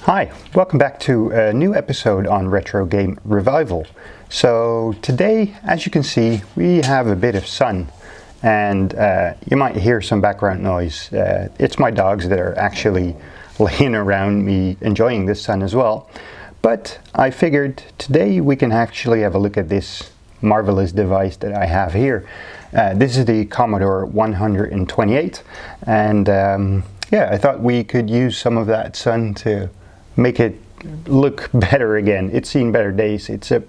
Hi, welcome back to a new episode on Retro Game Revival. So today, as you can see, we have a bit of sun and you might hear some background noise. It's my dogs that are actually laying around me enjoying this sun as well. But I figured today we can actually have a look at this marvelous device that I have here. This is the Commodore 128 and yeah, I thought we could use some of that sun to make it look better again. It's seen better days. It's a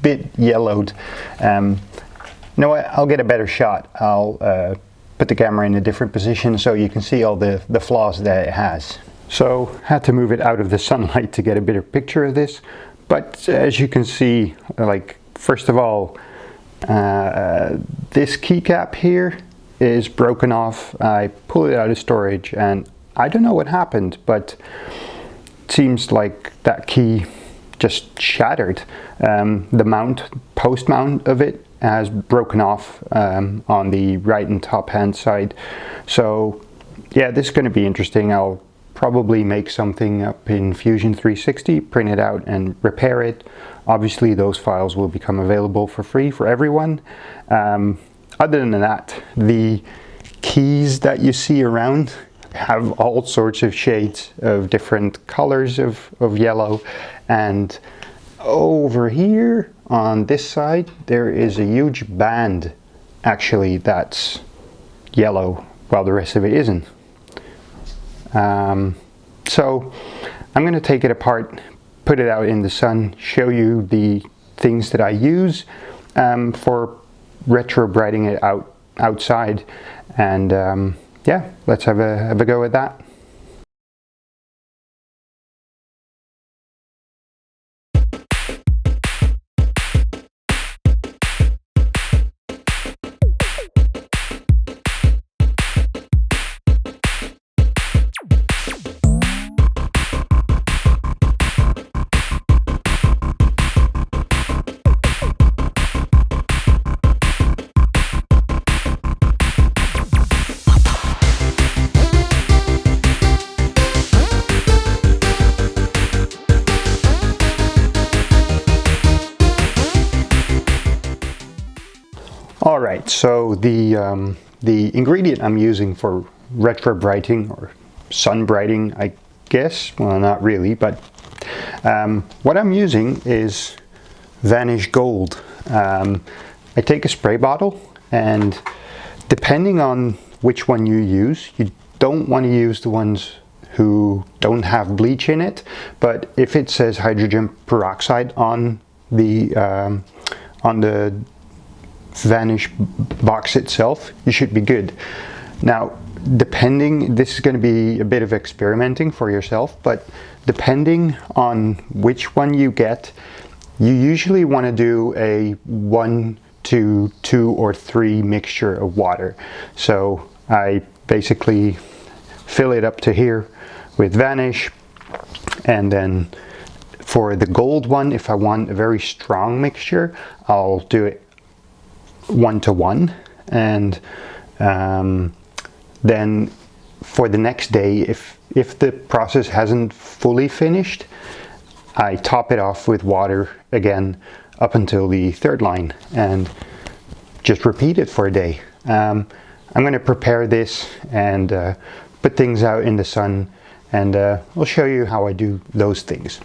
bit yellowed. You know what? I'll get a better shot. I'll put the camera in a different position so you can see all the flaws that it has. So had to move it out of the sunlight to get a better picture of this. But as you can see, like first of all, this keycap here is broken off. I pulled it out of storage and I don't know what happened, but seems like that key just shattered. The post mount of it has broken off on the right and top hand side. So yeah, this is going to be interesting. I'll probably make something up in Fusion 360, print it out and repair it. Obviously those files will become available for free for everyone. Other than that, the keys that you see around have all sorts of shades of different colors of yellow, and over here on this side there is a huge band actually that's yellow while the rest of it isn't. So I'm going to take it apart, put it out in the sun, show you the things that I use for retrobrighting it outside, and yeah, let's have a go at that. Alright, so the ingredient I'm using for retrobrighting or sun brighting, I guess, well not really, but what I'm using is Vanish Gold. I take a spray bottle, and depending on which one you use, you don't want to use the ones who don't have bleach in it, but if it says hydrogen peroxide on the Vanish box itself, you should be good. Now, this is going to be a bit of experimenting for yourself, but depending on which one you get, you usually want to do a 1 to 2 or 3 mixture of water. So I basically fill it up to here with Vanish, and then for the gold one, if I want a very strong mixture, I'll do it 1 to 1, and then for the next day, if the process hasn't fully finished, I top it off with water again up until the 3rd line and just repeat it for a day. I'm going to prepare this and put things out in the sun, and I'll show you how I do those things.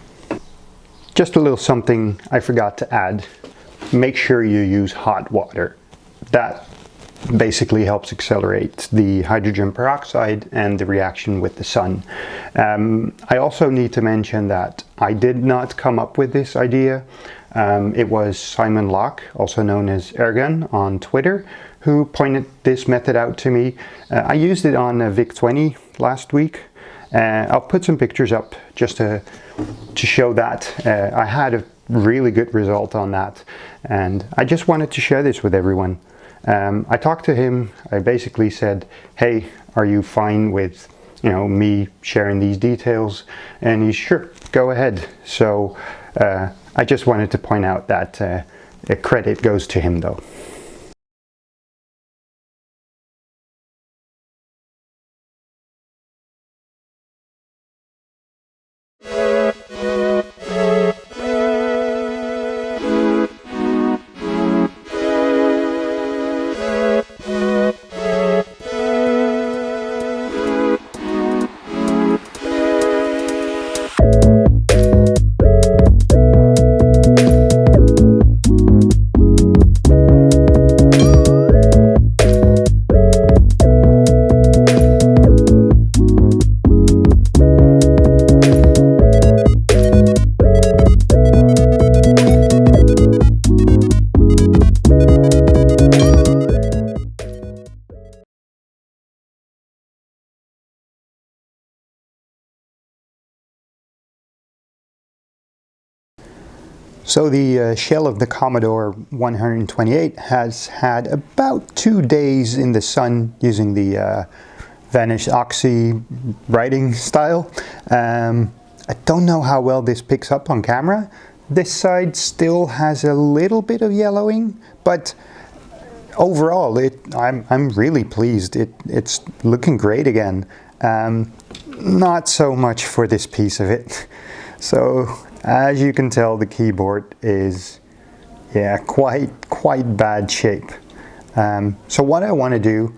Just a little something I forgot to add. Make sure you use hot water. That basically helps accelerate the hydrogen peroxide and the reaction with the sun. I also need to mention that I did not come up with this idea. It was Simon Locke, also known as Ergun on Twitter, who pointed this method out to me. I used it on a VIC-20 last week. I'll put some pictures up just to show that. I had a really good result on that, and I just wanted to share this with everyone. I talked to him. I basically said, hey, are you fine with me sharing these details? And he's sure, go ahead. So I just wanted to point out that credit goes to him though. So the shell of the Commodore 128 has had about 2 days in the sun using the Vanish writing style. I don't know how well this picks up on camera. This side still has a little bit of yellowing, but overall I'm really pleased. It's looking great again. Not so much for this piece of it. So as you can tell, the keyboard is quite bad shape. So what I want to do,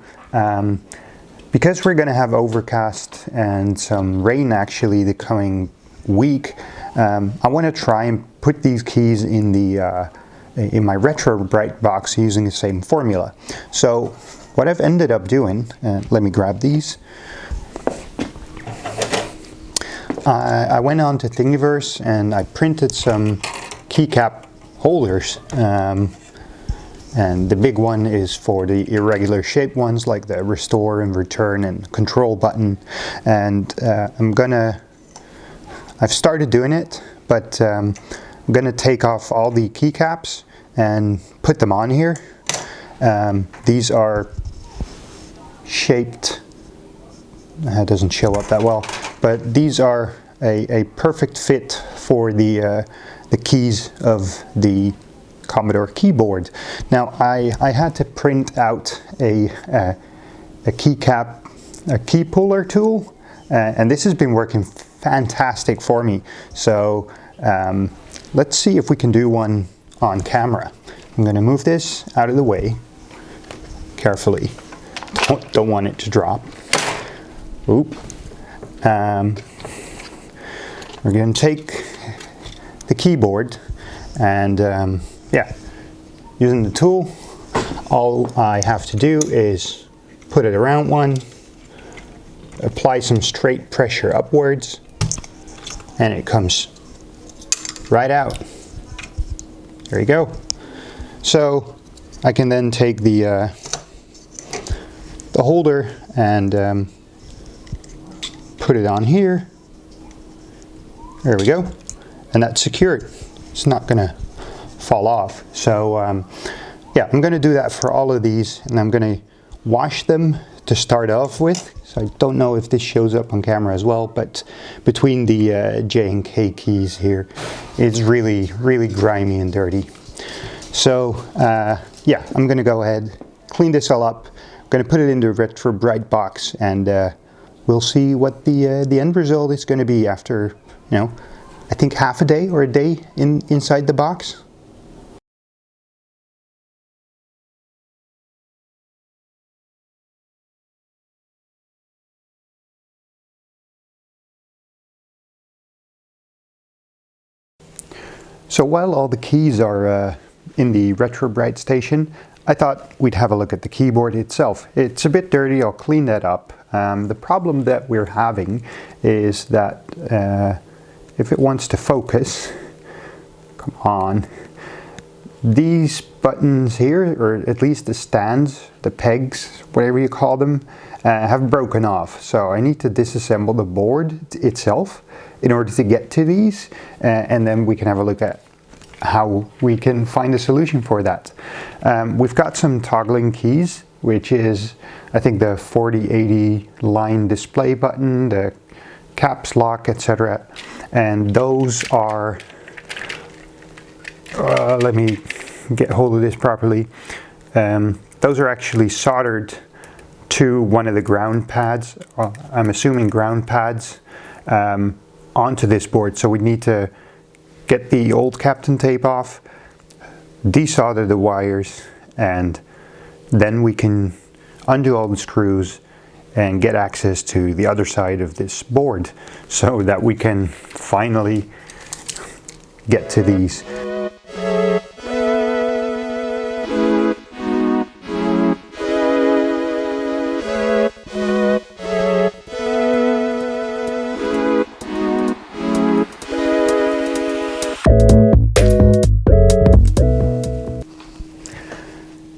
because we're going to have overcast and some rain actually the coming week, I want to try and put these keys in the in my Retrobright box using the same formula. So what I've ended up doing, let me grab these. I went on to Thingiverse and I printed some keycap holders, and the big one is for the irregular shaped ones like the restore and return and control button, and I've started doing it, but I'm gonna take off all the keycaps and put them on here. These are shaped, it doesn't show up that well, but these are a perfect fit for the keys of the Commodore keyboard. Now I had to print out a keycap, a key puller tool, and this has been working fantastic for me. So let's see if we can do one on camera. I'm going to move this out of the way carefully. Don't want it to drop. Oop. We're going to take the keyboard and using the tool, all I have to do is put it around one, apply some straight pressure upwards, and it comes right out. There you go. So I can then take the holder and put it on here. There we go, and that's secured. It's not gonna fall off. So yeah, I'm gonna do that for all of these, and I'm gonna wash them to start off with. So I don't know if this shows up on camera as well, but between the J and K keys here, it's really grimy and dirty. So yeah, I'm gonna go ahead, clean this all up. I'm gonna put it into a Retrobright box, and we'll see what the end result is gonna be after, you know, I think half a day or a day inside the box. So while all the keys are in the Retrobright station, I thought we'd have a look at the keyboard itself. It's a bit dirty, I'll clean that up. The problem that we're having is that if it wants to focus, come on, these buttons here, or at least the stands, the pegs, whatever you call them, have broken off. So I need to disassemble the board itself in order to get to these, and then we can have a look at how we can find a solution for that. We've got some toggling keys, which is, I think, the 4080 line display button, the caps lock, etc. And those are, let me get hold of this properly. Those are actually soldered to one of the ground pads, I'm assuming ground pads, onto this board. So we need to get the old Captain tape off, desolder the wires, and then we can undo all the screws and get access to the other side of this board so that we can finally get to these.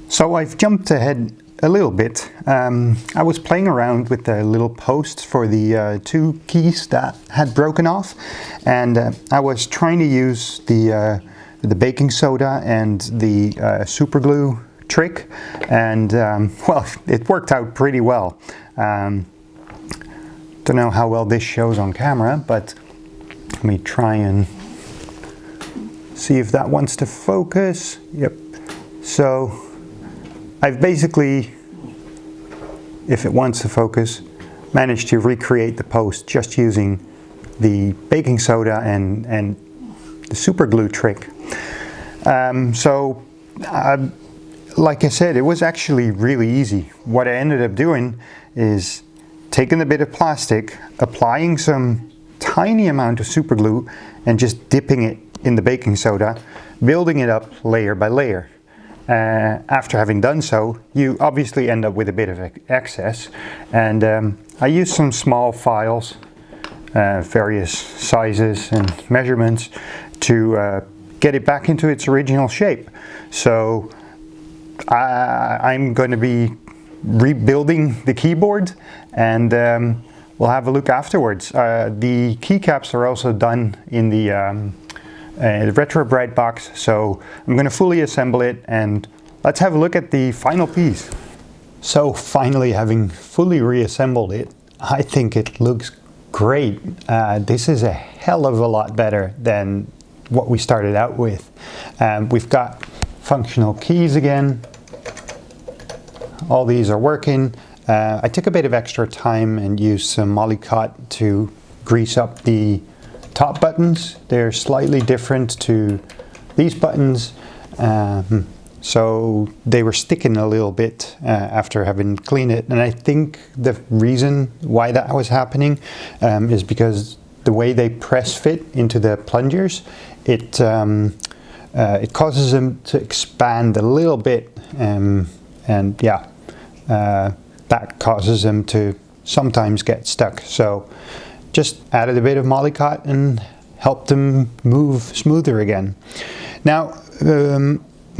So I've jumped ahead a little bit. I was playing around with the little posts for the two keys that had broken off, and I was trying to use the the baking soda and the super glue trick, and well, it worked out pretty well. Don't know how well this shows on camera, but let me try and see if that wants to focus. Yep. So I've basically, if it wants to focus, managed to recreate the post just using the baking soda and the super glue trick. Like I said, it was actually really easy. What I ended up doing is taking a bit of plastic, applying some tiny amount of super glue, and just dipping it in the baking soda, building it up layer by layer. After having done so, you obviously end up with a bit of excess, and I used some small files, various sizes and measurements, to get it back into its original shape. So I'm going to be rebuilding the keyboard, and we'll have a look afterwards. The keycaps are also done in the Retrobright box, so I'm going to fully assemble it, and let's have a look at the final piece. So finally, having fully reassembled it, I think it looks great. This is a hell of a lot better than what we started out with. We've got functional keys again. All these are working. I took a bit of extra time and used some Molykote to grease up the top buttons. They're slightly different to these buttons, so they were sticking a little bit after having cleaned it. And I think the reason why that was happening is because the way they press fit into the plungers, it causes them to expand a little bit, and yeah, that causes them to sometimes get stuck. So just added a bit of Molykote and helped them move smoother again. Now,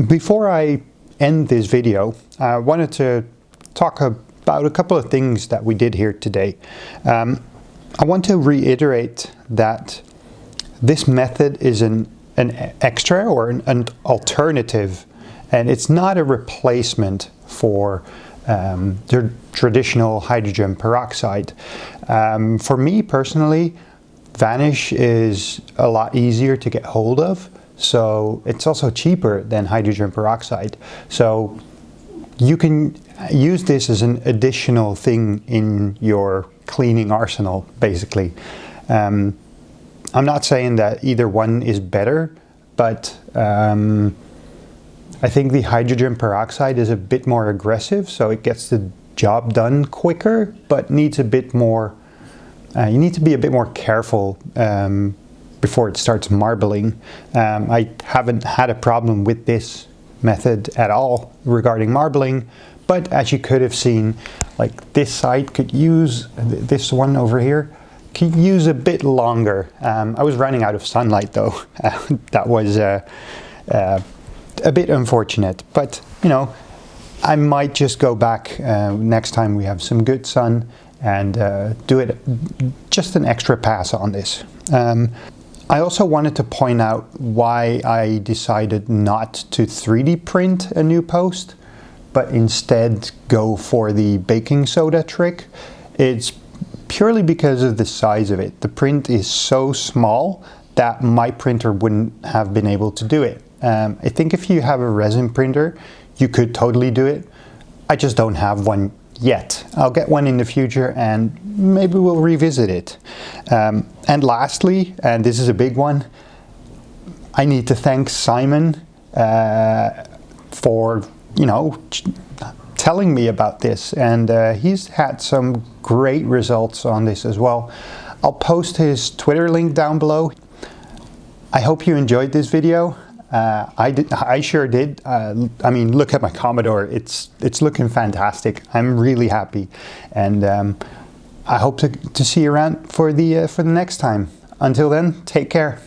before I end this video, I wanted to talk about a couple of things that we did here today. I want to reiterate that this method is an extra or an alternative, and it's not a replacement for the traditional hydrogen peroxide. For me personally, Vanish is a lot easier to get hold of, so it's also cheaper than hydrogen peroxide. So you can use this as an additional thing in your cleaning arsenal, basically. I'm not saying that either one is better, but I think the hydrogen peroxide is a bit more aggressive, so it gets the job done quicker, but needs a bit more, you need to be a bit more careful before it starts marbling. I haven't had a problem with this method at all regarding marbling, but as you could have seen, like this side could use, this one over here, could use a bit longer. I was running out of sunlight though. That was a bit unfortunate, but you know, I might just go back next time we have some good sun and do it just an extra pass on this. I also wanted to point out why I decided not to 3D print a new post, but instead go for the baking soda trick. It's purely because of the size of it. The print is so small that my printer wouldn't have been able to do it. I think if you have a resin printer, you could totally do it. I just don't have one yet. I'll get one in the future and maybe we'll revisit it. And lastly, and this is a big one, I need to thank Simon for, you know, telling me about this, and he's had some great results on this as well. I'll post his Twitter link down below. I hope you enjoyed this video. I sure did. I mean, look at my Commodore. It's looking fantastic. I'm really happy, and I hope to see you around for the next time. Until then, take care.